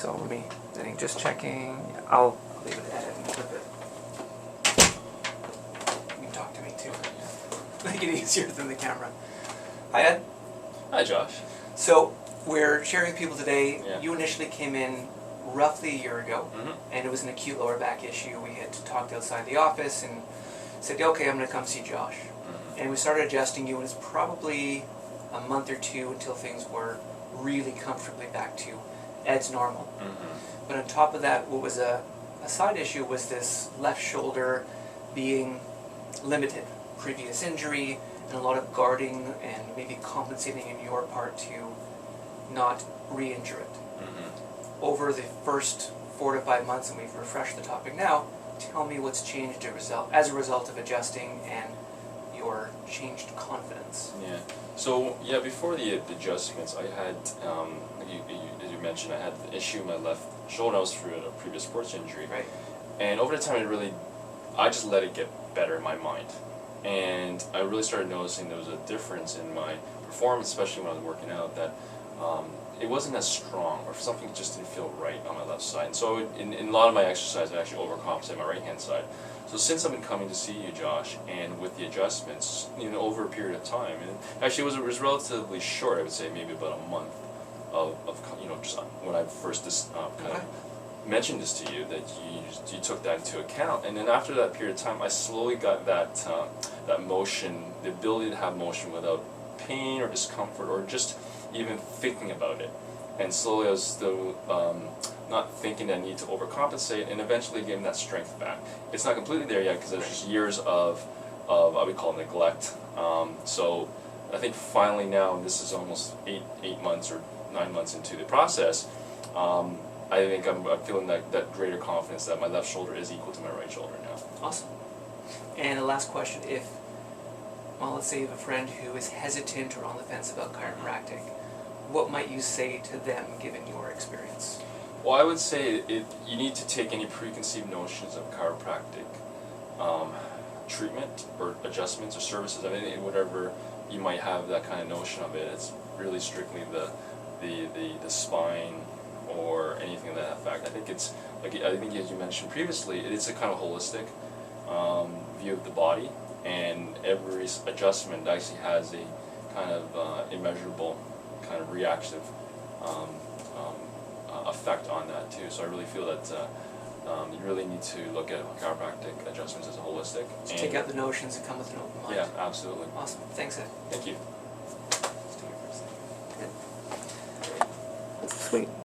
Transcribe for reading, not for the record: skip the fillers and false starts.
So let me, I think just checking. I'll leave it at it and clip it. You can talk to me too. Make it easier than the camera. Hi Ed. Hi Josh. So we're sharing with people today. Yeah. You initially came in roughly a year ago, Mm-hmm. and it was an acute lower back issue. We had talked outside the office and said, okay, I'm going to come see Josh. Mm-hmm. And we started adjusting you, and it's probably a month or two until things were really comfortably back to Ed's normal. Mm-hmm. But on top of that, what was a side issue was this left shoulder being limited. Previous injury and a lot of guarding and maybe compensating in your part to not re-injure it. Mm-hmm. Over the first 4 to 5 months, and we've refreshed the topic now, tell me what's changed as a result of adjusting and your changed confidence. Yeah. So yeah, before the adjustments, I had, as you mentioned, I had an issue in my left shoulder. I was through a previous sports injury, Right. and over the time, I just let it get better in my mind, and I really started noticing there was a difference in my performance, especially when I was working out. That it wasn't as strong, or something just didn't feel right on my left side. And so in a lot of my exercise, I actually overcompensate my right hand side. So since I've been coming to see you, Josh, and with the adjustments, over a period of time, and actually it was relatively short, I would say maybe about a month of just when I first kind of mentioned this to you, that you took that into account, and then after that period of time, I slowly got that motion, the ability to have motion without pain or discomfort or just even thinking about it. And slowly I was still not thinking that I need to overcompensate, and eventually getting that strength back. It's not completely there yet because there's just years of I would call neglect. So I think finally now, and this is almost 8 months or 9 months into the process, I think I'm feeling that greater confidence that my left shoulder is equal to my right shoulder now. Awesome. And the last question, let's say you have a friend who is hesitant or on the fence about chiropractic, what might you say to them given your experience? Well, I would say you need to take any preconceived notions of chiropractic treatment or adjustments or services. I mean, whatever you might have that kind of notion of it, it's really strictly the spine or anything of that effect. I think it's I think as you mentioned previously, it is a kind of holistic view of the body, and every adjustment actually has a kind of immeasurable kind of reactive effect on that too. So I really feel that you really need to look at chiropractic adjustments as a holistic. So take out the notions and come with an open mind. Yeah, absolutely. Awesome. Thanks, Ed. Thank you. Sweet.